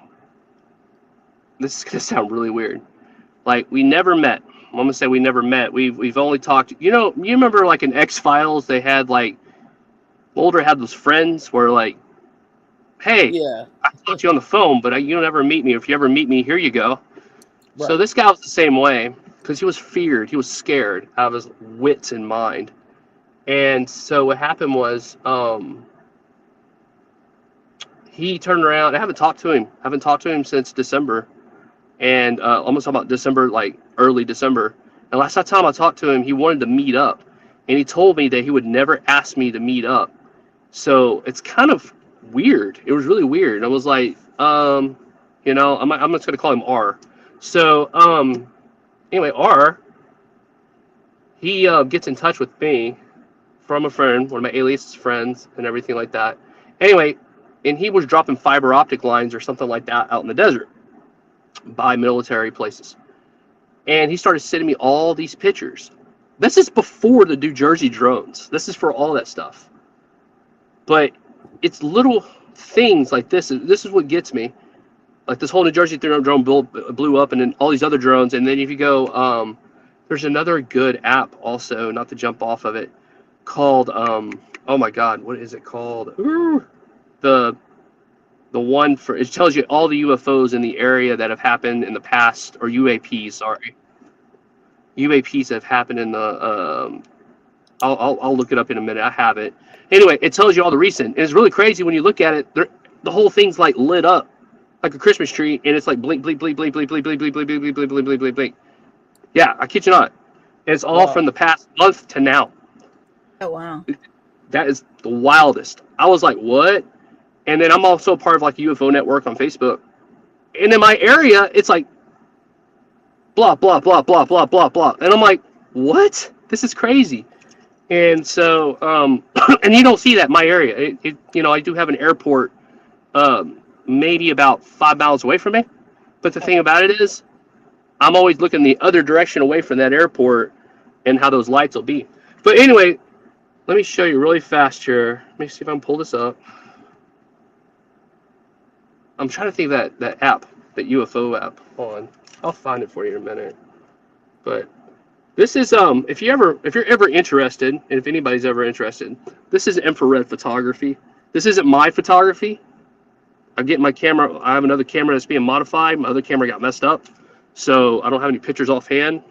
this is gonna sound really weird. Like, we never met. I'm gonna say we never met. We've only talked. You remember like in X-Files, they had like Mulder had those friends where like, hey, Yeah. I talked to you on the phone, but you don't ever meet me. If you ever meet me, here you go. So Right. this guy was the same way because he was feared. He was scared out of his wits and mind. And so what happened was, he turned around. I haven't talked to him. Since December, and almost about December, like early December. And last time I talked to him, he wanted to meet up, and he told me that he would never ask me to meet up. So it's kind of weird. It was really weird. I was like, I'm just gonna call him R. So anyway, R, he gets in touch with me from a friend, one of my alias friends, and everything like that. Anyway, and he was dropping fiber optic lines or something like that out in the desert by military places. And he started sending me all these pictures. This is before the New Jersey drones. This is for all that stuff. But it's little things like this. This is what gets me. Like this whole New Jersey drone blew up, and then all these other drones. And then if you go, there's another good app also, not to jump off of it, called oh my god, what is it called? The one for, it tells you all the UFOs in the area that have happened in the past, or UAPs, sorry. UAPs that have happened in the I'll look it up in a minute. I have it. Anyway, it tells you all the recent. And it's really crazy when you look at it. The whole thing's like lit up like a Christmas tree, and it's like blink, blink, blink, blink, blink, blink, blink, blink, blink, blink, blink, blink, blink, blink, blink, blink. Yeah, I kid you not. And it's all from the past month to now. Oh, wow. That is the wildest. I was like, what? And then I'm also part of like a UFO network on Facebook. And in my area, it's like blah, blah, blah, blah, blah, blah, blah. And I'm like, what? This is crazy. And so, and you don't see that in my area. I do have an airport maybe about 5 miles away from me. But the thing about it is, I'm always looking the other direction away from that airport and how those lights will be. But anyway, let me show you really fast here. Let me see if I can pull this up. I'm trying to think of that app, that UFO app. Hold on. I'll find it for you in a minute. But this is if you're ever interested, and if anybody's ever interested, this is infrared photography. This isn't my photography. I'm getting my camera. I have another camera that's being modified. My other camera got messed up, so I don't have any pictures offhand.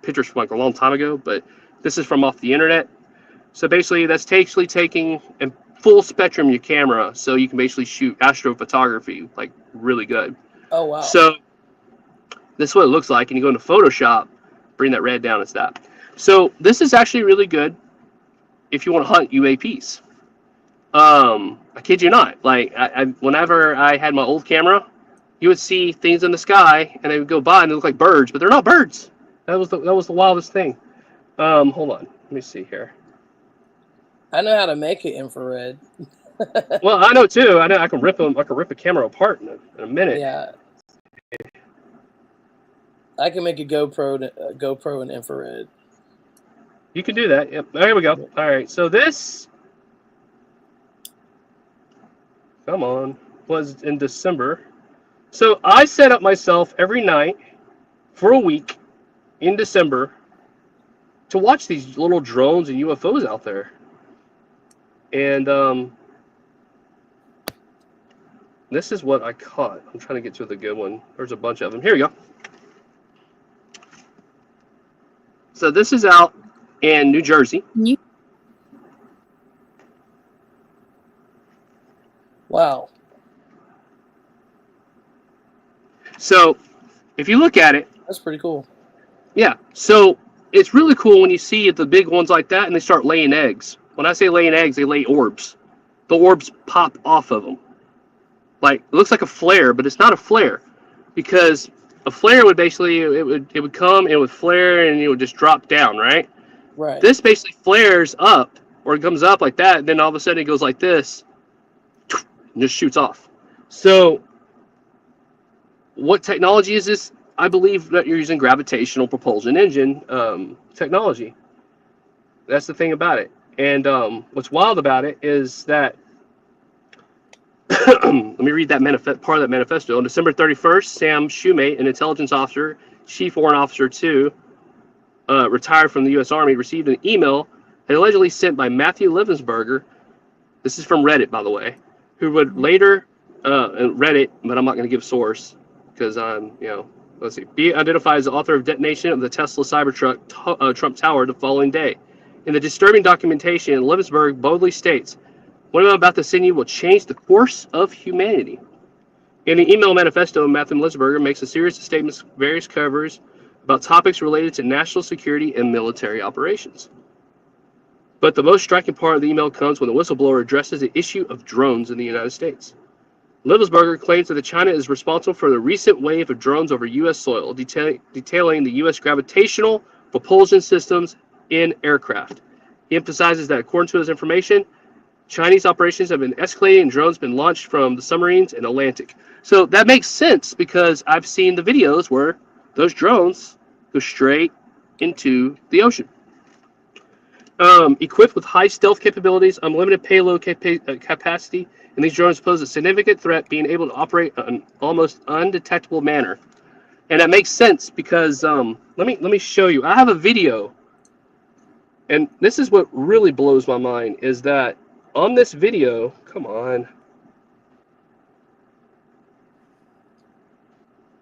Pictures from like a long time ago, but this is from off the internet. So basically, that's basically taking a full spectrum your camera, so you can basically shoot astrophotography like really good. Oh wow! So this is what it looks like, and you go into Photoshop, bring that red down. It's that. So this is actually really good if you want to hunt UAPs. I kid you not. Like whenever I had my old camera, you would see things in the sky, and they would go by, and they look like birds, but they're not birds. That was the wildest thing. Hold on, let me see here. I know how to make it infrared. Well, I know too. I know I can rip them. I can rip a camera apart in a minute. Yeah. I can make a GoPro in infrared. You can do that. Yep. There we go. All right. So this, come on, was in December. So I set up myself every night for a week in December to watch these little drones and UFOs out there. And this is what I caught. I'm trying to get to the good one. There's a bunch of them. Here we go. So this is out in New Jersey. Wow. So if you look at it, That's pretty cool. yeah. So it's really cool when you see the big ones like that and they start laying eggs. When I say laying eggs, they lay orbs. The orbs pop off of them. Like, it looks like a flare, but it's not a flare, because a flare would basically it would come, it would flare, and it would just drop down, right? Right. This basically flares up, or it comes up like that, and then all of a sudden it goes like this, and just shoots off. So, what technology is this? I believe that you're using gravitational propulsion engine technology. That's the thing about it. And what's wild about it is that, let me read that part of that manifesto. On December 31st, Sam Shumate, an intelligence officer, Chief Warrant Officer 2, retired from the U.S. Army, received an email allegedly sent by Matthew Levensberger. This is from Reddit, by the way, who would later, Reddit, but I'm not going to give source because I'm, let's see, be identified as the author of detonation of the Tesla Cybertruck Trump Tower the following day. In the disturbing documentation, Levensberg boldly states, "What I'm about to send you will change the course of humanity." In the email manifesto, Matthew Levensberger makes a series of statements, various covers about topics related to national security and military operations. But the most striking part of the email comes when the whistleblower addresses the issue of drones in the United States. Levensberger claims that China is responsible for the recent wave of drones over U.S. soil, detailing the U.S. gravitational propulsion systems in aircraft. He emphasizes that, according to his information, Chinese operations have been escalating and drones been launched from the submarines in Atlantic. So that makes sense because I've seen the videos where those drones go straight into the ocean. Equipped with high stealth capabilities, unlimited payload capacity, and these drones pose a significant threat, being able to operate in an almost undetectable manner. And that makes sense because let me show you. I have a video, and this is what really blows my mind, is that on this video, come on,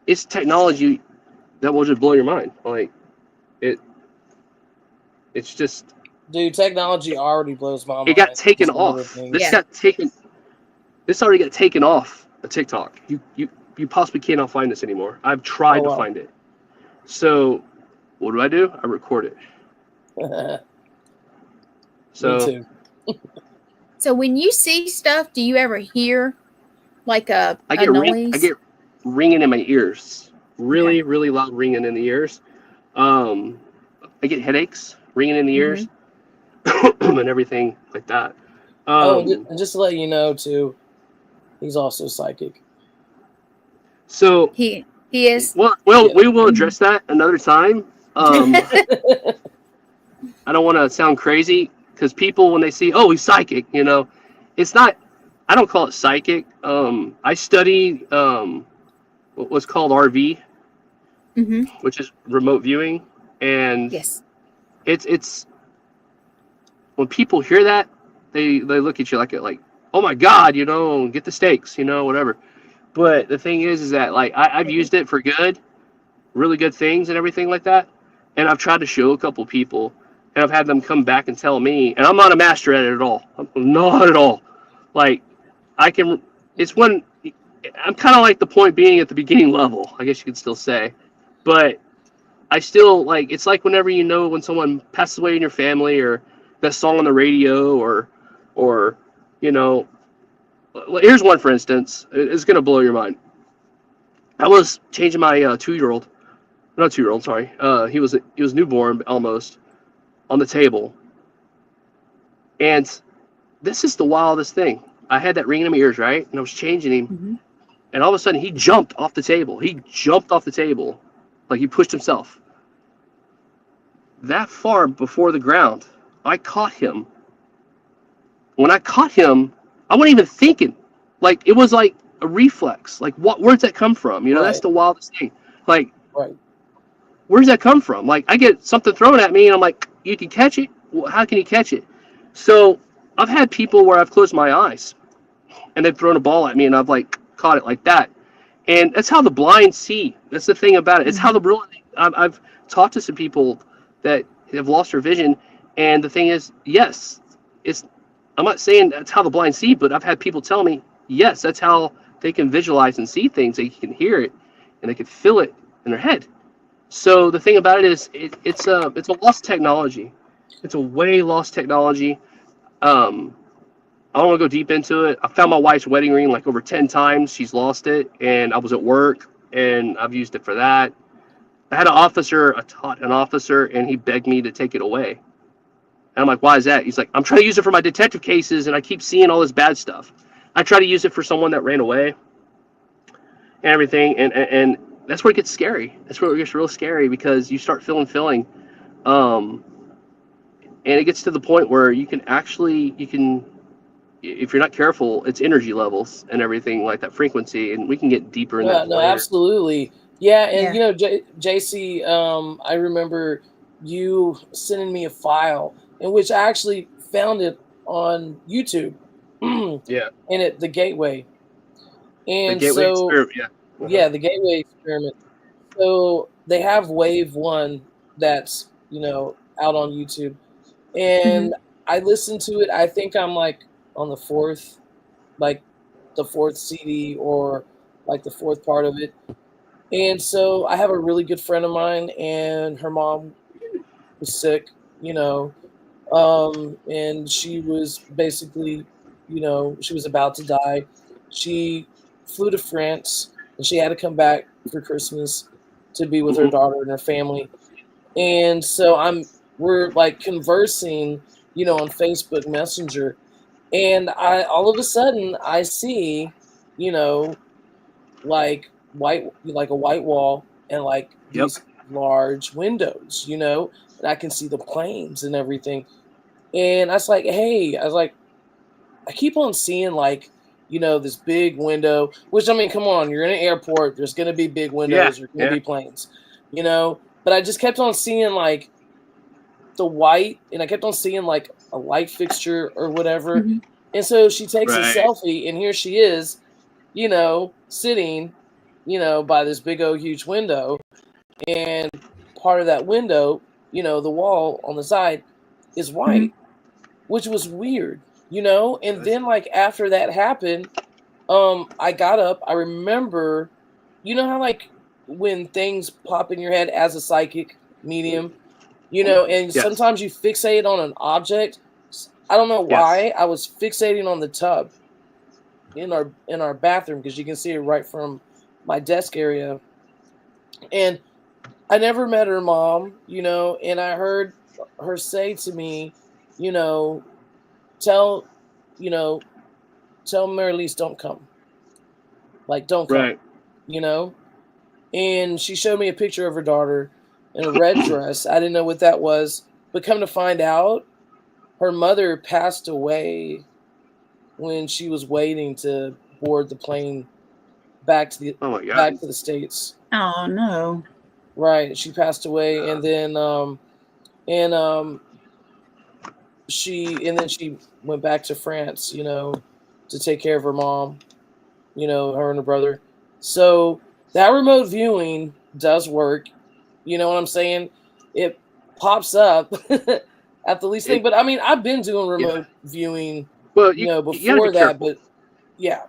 it's technology that will just blow your mind. Like, it's just Dude, technology already blows my mind. It got taken Some of the off. things. This Yeah. got taken. This already got taken off of TikTok. You possibly cannot find this anymore. I've tried Oh, to wow. find it. So what do? I record it. Me So too. So when you see stuff, do you ever hear like a I noise? get ringing in my ears. Really, Okay. really loud ringing in the ears. I get headaches, ringing in the ears, and everything like that. And just to let you know too, he's also psychic. So He is. well, Yeah. we will address that another time. I don't want to sound crazy because people, when they see, oh, he's psychic, it's not. I don't call it psychic. I study what's called RV, Mm-hmm. which is remote viewing, and Yes. it's when people hear that, they look at you like, oh my God, get the stakes, whatever. But the thing is that like I've used it for good, really good things and everything like that, and I've tried to show a couple people, and I've had them come back and tell me, and I'm not a master at it at all. I'm not at all. Like I can, it's when I'm kind of like the point being at the beginning level, I guess you could still say, but I still like it's like whenever when someone passes away in your family or that song on the radio or here's one for instance. It's gonna blow your mind. I was changing my 2-year-old, not 2-year-old, sorry. He was newborn almost on the table, and this is the wildest thing. I had that ringing in my ears, right, and I was changing him, Mm-hmm. and all of a sudden he jumped off the table. He jumped off the table, like he pushed himself that far before the ground. I caught him. When I caught him, I wasn't even thinking. Like it was like a reflex. Like where'd that come from? That's Right. the wildest thing. Like Right. where's that come from? Like I get something thrown at me and I'm like, you can catch it? Well, how can you catch it? So I've had people where I've closed my eyes and they've thrown a ball at me and I've like caught it like that. And that's how the blind see. That's the thing about it. It's how the real. I've talked to some people that have lost their vision, and the thing is, yes, it's. I'm not saying that's how the blind see, but I've had people tell me, yes, that's how they can visualize and see things. They can hear it, and they can feel it in their head. So the thing about it is, it's a lost technology. It's a way lost technology. I don't want to go deep into it. I found my wife's wedding ring like over 10 times. She's lost it, and I was at work, and I've used it for that. I had taught an officer, and he begged me to take it away. And I'm like, why is that? He's like, I'm trying to use it for my detective cases, and I keep seeing all this bad stuff. I try to use it for someone that ran away and everything, and that's where it gets scary. That's where it gets real scary because you start feeling, and it gets to the point where you can if you're not careful, it's energy levels and everything like that, frequency, and we can get deeper in that No, later. absolutely. Yeah, and Yeah. JC, I remember you sending me a file in which I actually found it on YouTube. Yeah. In the Gateway. And The Gateway so Experiment, yeah. yeah, the Gateway Experiment. So they have Wave 1 that's, out on YouTube. And I listened to it. I think I'm like on the fourth CD or like the fourth part of it. And so I have a really good friend of mine, and her mom was sick, and she was basically, she was about to die. She flew to France, and she had to come back for Christmas to be with her daughter and her family. And so we're like conversing, on Facebook Messenger, and all of a sudden I see, like a white wall and like these large windows, and I can see the planes and everything. And I was like, hey, I keep on seeing like, this big window, which I mean, come on, you're in an airport, there's gonna be big windows, there's gonna be planes, but I just kept on seeing like the white, and I kept on seeing like a light fixture or whatever. And so she takes a selfie, and here she is, sitting, by this big old huge window, and part of that window, the wall on the side is white, which was weird, you know. And then like after that happened, I got up. I remember, you know how like when things pop in your head as a psychic medium, you know, and Yes. sometimes you fixate on an object. I don't know why I was fixating on the tub in our bathroom because you can see it right from my desk area. And I never met her mom, you know, and I heard her say to me, you know, tell, you know, tell Mary Lise don't come. Like, don't come, Right. you know? And she showed me a picture of her daughter in a red dress. I didn't know what that was. But come to find out, her mother passed away when she was waiting to board the plane back to the Oh my God. back to the States. Oh no. Right. She passed away and then she went back to France, you know, to take care of her mom, you know, her and her brother. So that remote viewing does work. You know what I'm saying? It pops up at the least thing. But I mean, I've been doing remote viewing, Well, you know, you gotta before be that, careful. but yeah.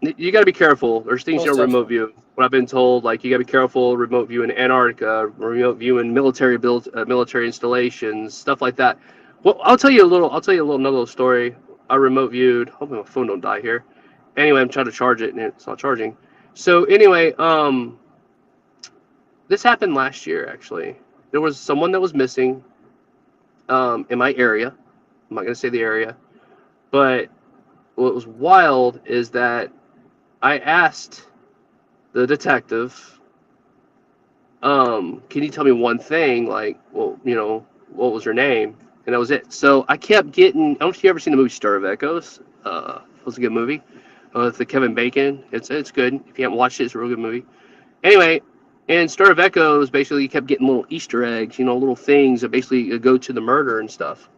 You got to be careful. There's things Most you don't remote definitely. view. What I've been told, like you got to be careful remote viewing Antarctica, remote viewing military installations, stuff like that. Well, I'll tell you a little another little story. I remote viewed. Hoping my phone don't die here. Anyway, I'm trying to charge it and it's not charging. So anyway, this happened last year actually. There was someone that was missing in my area. I'm not gonna say the area, but what was wild is that I asked the detective, can you tell me one thing? Like, well, you know, what was her name? And that was it. So I kept getting. I don't know if you ever seen the movie Stir of Echoes. It was a good movie. With the Kevin Bacon. It's good. If you haven't watched it, it's a real good movie. Anyway, in Stir of Echoes, basically you kept getting little Easter eggs, you know, little things that basically go to the murder and stuff.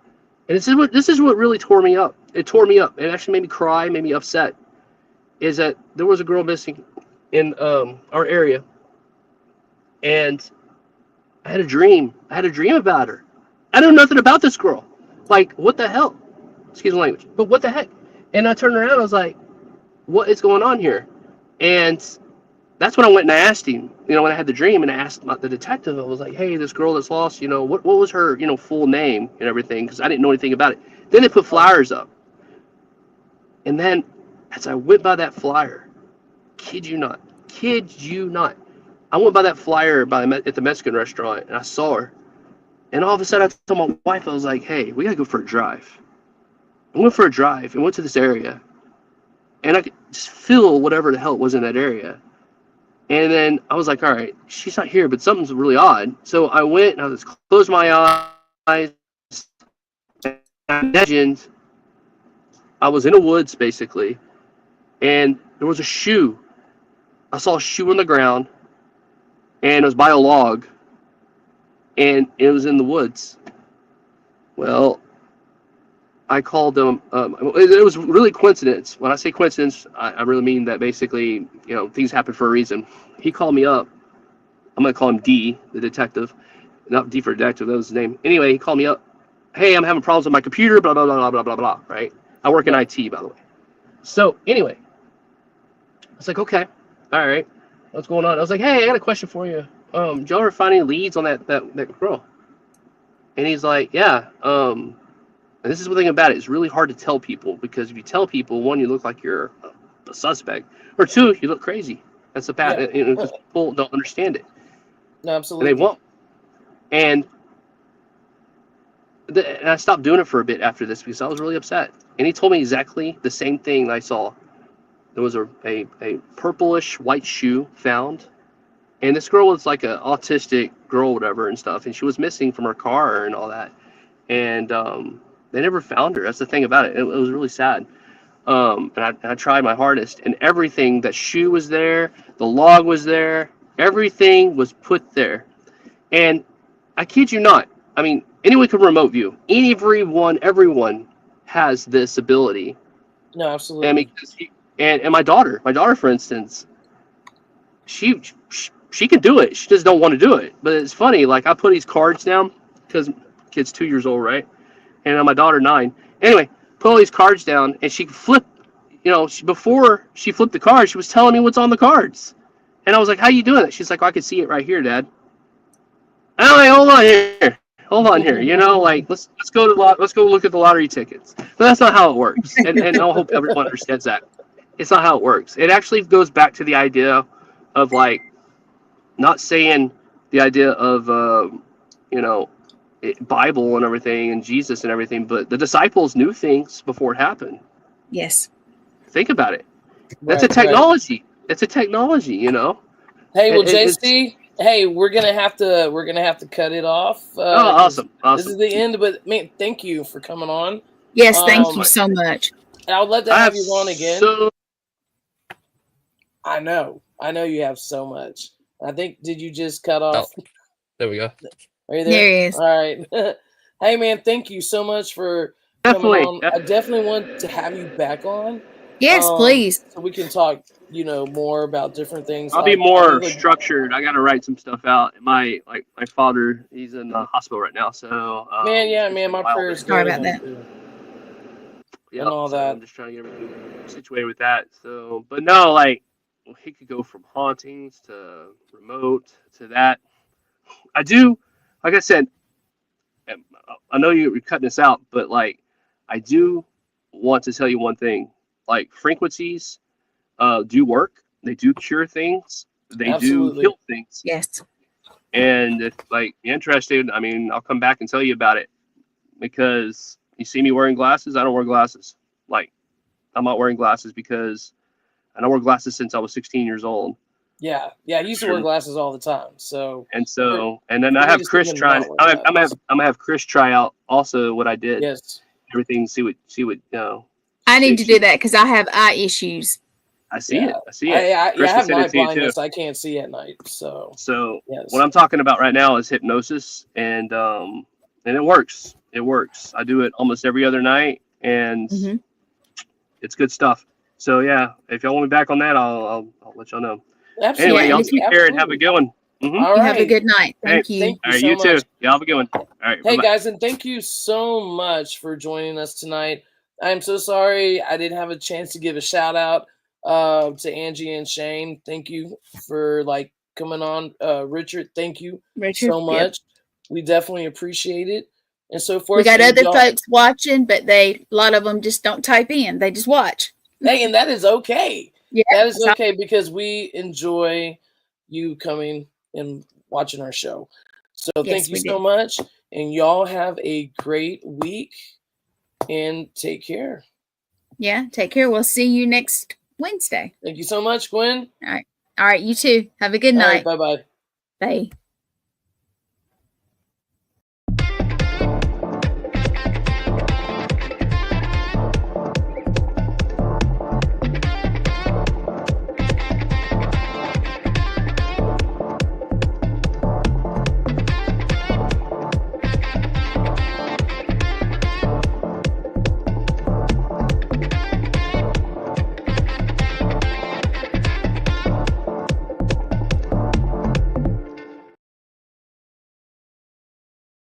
And this is what really tore me up. It tore me up. It actually made me cry, made me upset. Is that there was a girl missing in our area, and I had a dream. I had a dream about her. I know nothing about this girl. Like, what the hell? Excuse my language. But what the heck? And I turned around. I was like, what is going on here? And that's when I went and I asked him. You know, when I had the dream, and I asked the detective. I was like, hey, this girl that's lost. You know, what was her, you know, full name and everything? Because I didn't know anything about it. Then they put flyers up. And then, as I went by that flyer, kid you not, I went by that flyer at the Mexican restaurant, and I saw her. And all of a sudden, I told my wife, I was like, hey, we got to go for a drive. I went for a drive and went to this area. And I could just feel whatever the hell it was in that area. And then I was like, all right, she's not here, but something's really odd. So I went and I just closed my eyes. And I imagined I was in the woods, basically. And there was a shoe. I saw a shoe on the ground. And it was by a log. And it was in the woods. Well, I called them. It was really coincidence. When I say coincidence, I really mean that basically, you know, things happen for a reason. He called me up. I'm going to call him D, the detective. Not D for detective, that was his name. Anyway, he called me up. Hey, I'm having problems with my computer, blah, blah, blah, blah, blah, blah, blah, right? I work in IT, by the way. So, anyway, I was like, okay, all right, what's going on? I was like, hey, I got a question for you. Did y'all ever find any leads on that girl? And he's like, yeah, and this is the thing about it. It's really hard to tell people, because if you tell people, one, you look like you're a suspect, or two, you look crazy. That's the bad, because people don't understand it. No, absolutely. And they won't. And I stopped doing it for a bit after this because I was really upset. And he told me exactly the same thing that I saw. There was a purplish white shoe found. And this girl was like an autistic girl, whatever, and stuff. And she was missing from her car and all that. And they never found her. That's the thing about it. It was really sad. And I tried my hardest. And everything, that shoe was there. The log was there. Everything was put there. And I kid you not. I mean, anyone can remote view. Everyone has this ability. No, absolutely. I mean, and my daughter, for instance, she can do it. She just don't want to do it. But it's funny. Like, I put these cards down because kid's 2 years old, right? And my daughter 9. Anyway, put all these cards down, and she flipped. Before she flipped the cards, she was telling me what's on the cards, and I was like, "How you doing it?" She's like, "I can see it right here, Dad." And I'm like, hold on here. Like let's go look at the lottery tickets. But that's not how it works, and I hope everyone understands that. It's not how it works. It actually goes back to the idea of like not saying the idea of Bible and everything and Jesus and everything, but the disciples knew things before it happened. Yes. Think about it. That's Right, a technology. It's a technology, Hey, well, It's- JC, hey, we're gonna have to cut it off. awesome. This is the end, but man, thank you for coming on. Yes, thank you Um, so much. And I would love to have you on again. So, I know you have so much. I think, did you just cut off? There we go. Are you there? There he is. All right. Hey, man, thank you so much for definitely. coming on. I definitely want to have you back on. Yes, please. So we can talk, more about different things. I'll be I more think, structured. I got to write some stuff out. My father, he's in the hospital right now, so Man, yeah, man, my wild. prayers Sorry go about to that. him, too. Yeah, and all so that. I'm just trying to get everything situated with that. So, but no, like he could go from hauntings to remote to that. I do, like I said, I know you're cutting this out, but like I do want to tell you one thing. Like frequencies do work. They do cure things. They Absolutely. do heal things. Yes. And if like you're interested, I mean, I'll come back and tell you about it. Because you see me wearing glasses, I don't wear glasses. Like I'm not wearing glasses because I don't wear glasses since I was 16 years old. Yeah, I used to wear glasses all the time. So And then I have Chris trying. I'm gonna have Chris try out also what I did. yes, Everything. See what I need to she- do that because I have eye issues. I see Yeah. it. I see it. I Chris can have send it night to you, too. blindness. I can't see at night. So So yes, what I'm talking about right now is hypnosis, and it works. It works. I do it almost every other night, and Mhm. it's good stuff. So yeah, if y'all want me back on that, I'll let y'all know. absolutely. Anyway, y'all if- take care and have a good one. Mhm. All You right. have a good night. Thank you. Thank All right, so you too. much. Y'all have a good one. All right. Hey bye-bye. guys, and thank you so much for joining us tonight. I'm so sorry I didn't have a chance to give a shout out to Angie and Shane. Thank you for coming on. Richard, thank you Richard. so Yep. much. We definitely appreciate it. And so forth. We got And other y'all- folks watching, but a lot of them just don't type in. They just watch. Hey, and that is okay. Yeah, That is that's all- okay because we enjoy you coming and watching our show. So Yes, thank you we so do. much. And y'all have a great week and take care. Yeah. Take care. We'll see you next Wednesday. Thank you so much, Gwen. All right. You too. Have a good All right, night. bye-bye. Bye.